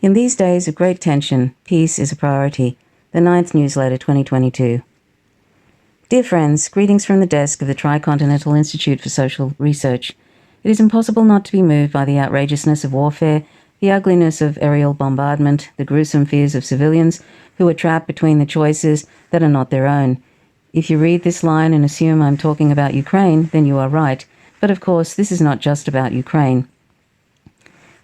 In these days of great tension, peace is a priority. The 9th Newsletter 2022. Dear friends, greetings from the desk of the Tricontinental Institute for Social Research. It is impossible not to be moved by the outrageousness of warfare, the ugliness of aerial bombardment, the gruesome fears of civilians who are trapped between the choices that are not their own. If you read this line and assume I'm talking about Ukraine, then you are right. But of course, this is not just about Ukraine.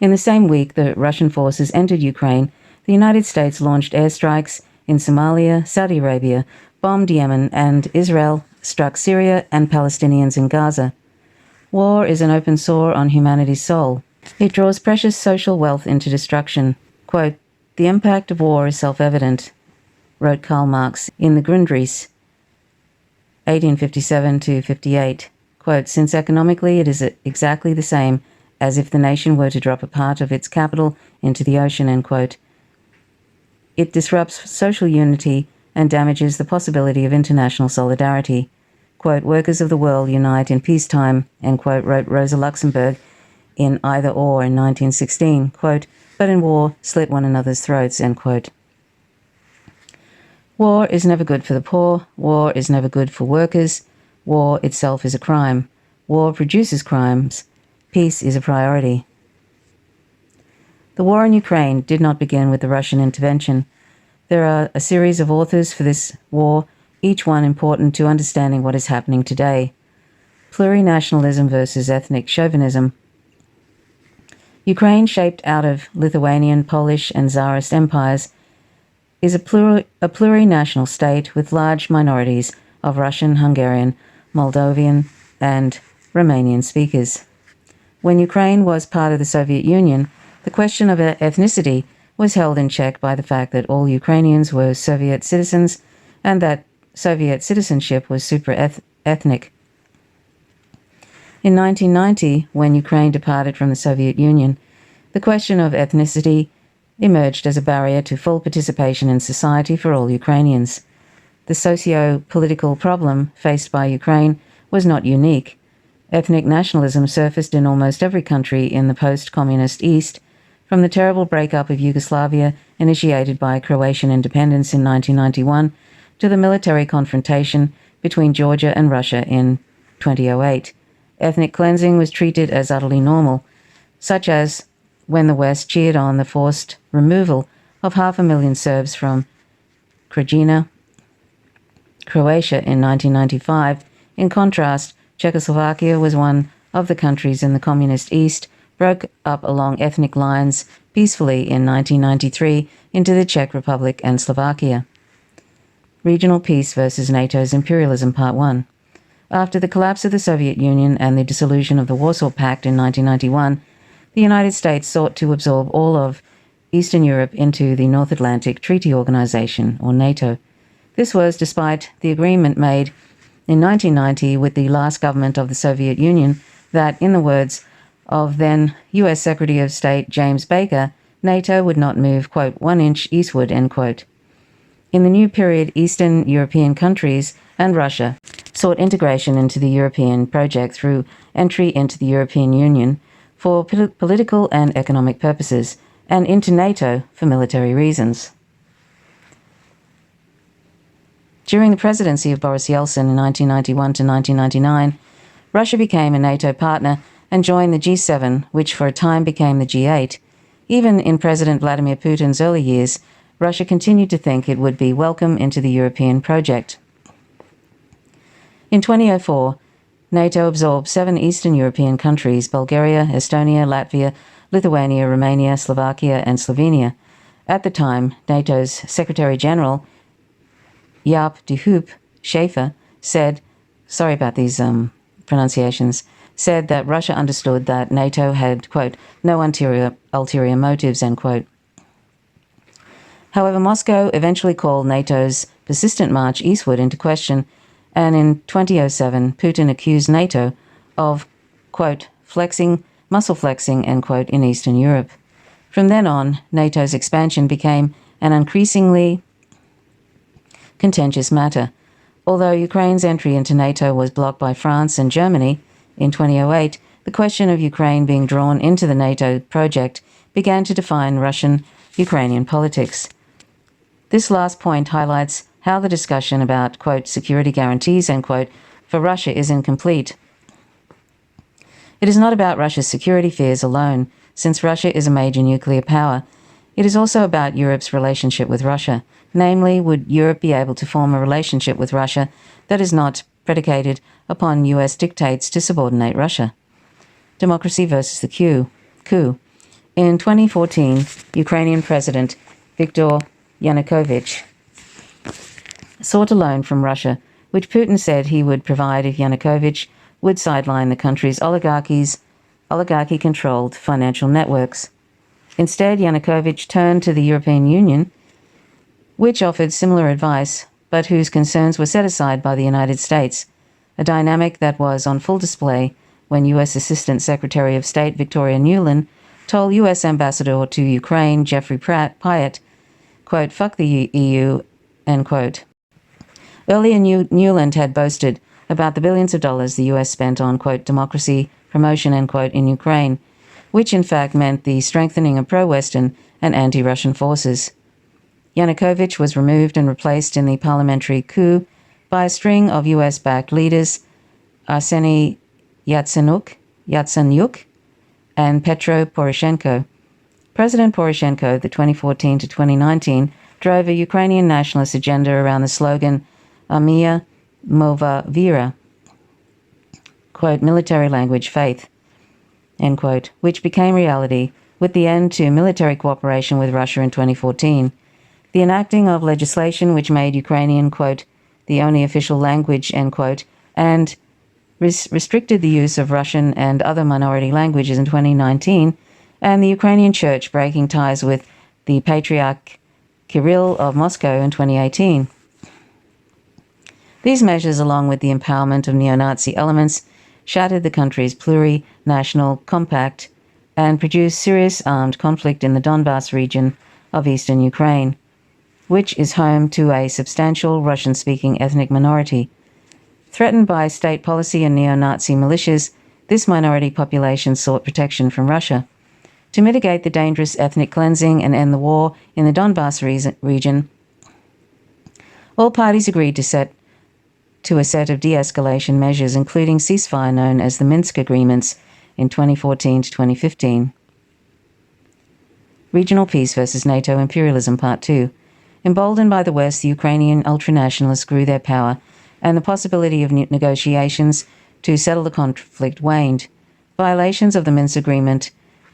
In the same week that Russian forces entered Ukraine, the United States launched airstrikes in Somalia, Saudi Arabia, bombed Yemen, and Israel struck Syria and Palestinians in Gaza. War is an open sore on humanity's soul. It draws precious social wealth into destruction. Quote, "The impact of war is self-evident," wrote Karl Marx in the Grundrisse, 1857-58. Quote, "Since economically it is exactly the same as if the nation were to drop a part of its capital into the ocean," end quote. It disrupts social unity and damages the possibility of international solidarity. Quote, "Workers of the world unite in peacetime," end quote, wrote Rosa Luxemburg in Either Or in 1916. Quote, "But in war, slit one another's throats," end quote. War is never good for the poor. War is never good for workers. War itself is a crime. War produces crimes. Peace is a priority. The war in Ukraine did not begin with the Russian intervention. There are a series of authors for this war, each one important to understanding what is happening today. Plurinationalism versus ethnic chauvinism. Ukraine, shaped out of Lithuanian, Polish, and Tsarist empires, is a plurinational state with large minorities of Russian, Hungarian, Moldovan, and Romanian speakers. When Ukraine was part of the Soviet Union, the question of ethnicity was held in check by the fact that all Ukrainians were Soviet citizens and that Soviet citizenship was super-ethnic. In 1990, when Ukraine departed from the Soviet Union, the question of ethnicity emerged as a barrier to full participation in society for all Ukrainians. The socio-political problem faced by Ukraine was not unique. Ethnic nationalism surfaced in almost every country in the post-communist East, from the terrible breakup of Yugoslavia initiated by Croatian independence in 1991 to the military confrontation between Georgia and Russia in 2008. Ethnic cleansing was treated as utterly normal, such as when the West cheered on the forced removal of 500,000 Serbs from Krajina, Croatia in 1995. In contrast, Czechoslovakia was one of the countries in the communist East, broke up along ethnic lines peacefully in 1993 into the Czech Republic and Slovakia. Regional Peace versus NATO's Imperialism, Part 1. After the collapse of the Soviet Union and the dissolution of the Warsaw Pact in 1991, the United States sought to absorb all of Eastern Europe into the North Atlantic Treaty Organization, or NATO. This was despite the agreement made in 1990 with the last government of the Soviet Union that, in the words of then U.S. Secretary of State James Baker, NATO would not move, quote, 1 inch eastward, end quote. In the new period, Eastern European countries and Russia sought integration into the European project through entry into the European Union for political and economic purposes, and into NATO for military reasons. During the presidency of Boris Yeltsin in 1991 to 1999, Russia became a NATO partner and joined the G7, which for a time became the G8. Even in President Vladimir Putin's early years, Russia continued to think it would be welcome into the European project. In 2004, NATO absorbed 7 Eastern European countries: Bulgaria, Estonia, Latvia, Lithuania, Romania, Slovakia, and Slovenia. At the time, NATO's Secretary-General, Jaap de Hoop Schäfer, said, sorry about these pronunciations, said that Russia understood that NATO had, quote, no ulterior motives, end quote. However, Moscow eventually called NATO's persistent march eastward into question, and in 2007, Putin accused NATO of, quote, muscle flexing, end quote, in Eastern Europe. From then on, NATO's expansion became an increasingly contentious matter. Although Ukraine's entry into NATO was blocked by France and Germany in 2008, the question of Ukraine being drawn into the NATO project began to define Russian Ukrainian politics. This last point highlights how the discussion about, quote, security guarantees, end quote, for Russia is incomplete. It is not about Russia's security fears alone, since Russia is a major nuclear power. It is also about Europe's relationship with Russia. Namely, would Europe be able to form a relationship with Russia that is not predicated upon US dictates to subordinate Russia? Democracy versus the coup. In 2014, Ukrainian President Viktor Yanukovych sought a loan from Russia, which Putin said he would provide if Yanukovych would sideline the country's oligarchy-controlled financial networks. Instead, Yanukovych turned to the European Union, which offered similar advice, but whose concerns were set aside by the United States, a dynamic that was on full display when U.S. Assistant Secretary of State Victoria Nuland told U.S. Ambassador to Ukraine Jeffrey Pyatt, quote, fuck the EU, end quote. Earlier, Nuland had boasted about the billions of dollars the U.S. spent on, quote, democracy promotion, end quote, in Ukraine, which in fact meant the strengthening of pro-Western and anti-Russian forces. Yanukovych was removed and replaced in the parliamentary coup by a string of US-backed leaders, Arseniy Yatsenyuk and Petro Poroshenko. President Poroshenko, the 2014 to 2019, drove a Ukrainian nationalist agenda around the slogan Armia Mova Vera, quote, military language faith, end quote, which became reality with the end to military cooperation with Russia in 2014. The enacting of legislation which made Ukrainian, quote, the only official language, end quote, and restricted the use of Russian and other minority languages in 2019, and the Ukrainian church breaking ties with the Patriarch Kirill of Moscow in 2018. These measures, along with the empowerment of neo-Nazi elements, shattered the country's plurinational compact and produced serious armed conflict in the Donbas region of eastern Ukraine, which is home to a substantial Russian-speaking ethnic minority. Threatened by state policy and neo-Nazi militias, this minority population sought protection from Russia. To mitigate the dangerous ethnic cleansing and end the war in the Donbas region, all parties agreed to a set of de-escalation measures, including ceasefire known as the Minsk Agreements in 2014 to 2015. Regional Peace versus NATO Imperialism Part 2. Emboldened by the West, the Ukrainian ultranationalists grew their power, and the possibility of negotiations to settle the conflict waned. Violations of the Minsk Agreement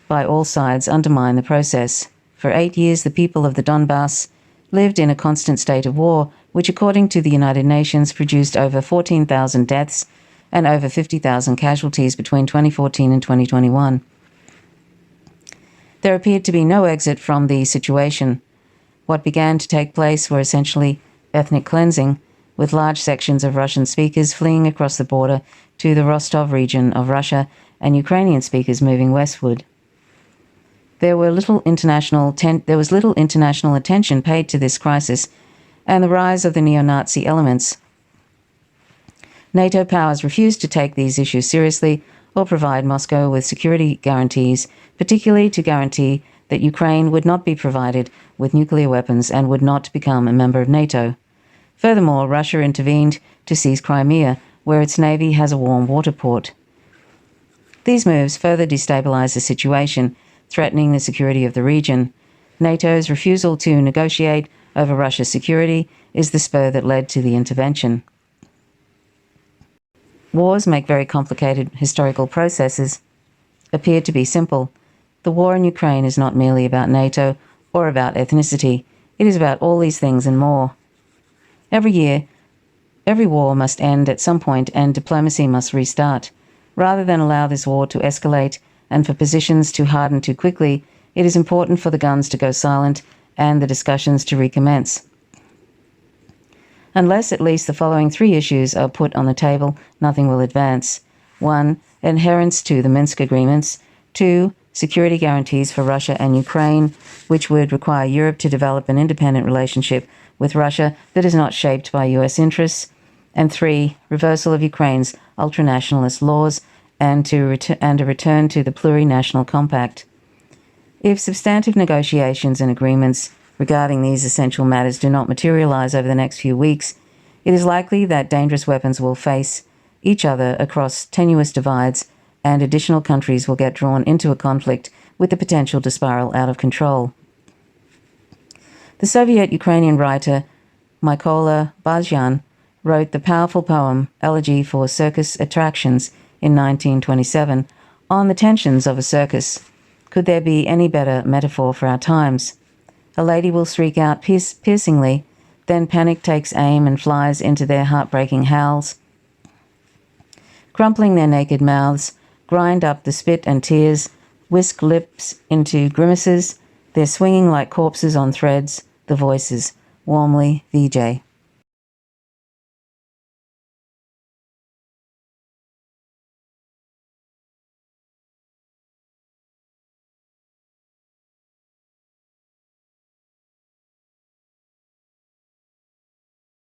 by all sides undermined the process. For 8 years, the people of the Donbass lived in a constant state of war, which, according to the United Nations, produced over 14,000 deaths and over 50,000 casualties between 2014 and 2021. There appeared to be no exit from the situation. What began to take place were essentially ethnic cleansing, with large sections of Russian speakers fleeing across the border to the Rostov region of Russia and Ukrainian speakers moving westward. There was little international attention paid to this crisis and the rise of the neo-Nazi elements. NATO powers refused to take these issues seriously or provide Moscow with security guarantees, particularly to guarantee that Ukraine would not be provided with nuclear weapons and would not become a member of NATO. Furthermore, Russia intervened to seize Crimea, where its navy has a warm water port. These moves further destabilized the situation, threatening the security of the region. NATO's refusal to negotiate over Russia's security is the spur that led to the intervention. Wars make very complicated historical processes appear to be simple. The war in Ukraine is not merely about NATO or about ethnicity. It is about all these things and more. Every year, every war must end at some point and diplomacy must restart. Rather than allow this war to escalate and for positions to harden too quickly, it is important for the guns to go silent and the discussions to recommence. Unless at least the following 3 issues are put on the table, nothing will advance. 1. Adherence to the Minsk Agreements. 2. Security guarantees for Russia and Ukraine, which would require Europe to develop an independent relationship with Russia that is not shaped by US interests. And 3. Reversal of Ukraine's ultranationalist laws and a return to the plurinational compact. If substantive negotiations and agreements regarding these essential matters do not materialize over the next few weeks, it is likely that dangerous weapons will face each other across tenuous divides, and additional countries will get drawn into a conflict with the potential to spiral out of control. The Soviet-Ukrainian writer Mykola Bazyan wrote the powerful poem Elegy for Circus Attractions in 1927 on the tensions of a circus. Could there be any better metaphor for our times? A lady will shriek out piercingly, then panic takes aim and flies into their heartbreaking howls. Crumpling their naked mouths, grind up the spit and tears, whisk lips into grimaces, they're swinging like corpses on threads, the voices. Warmly, VJ.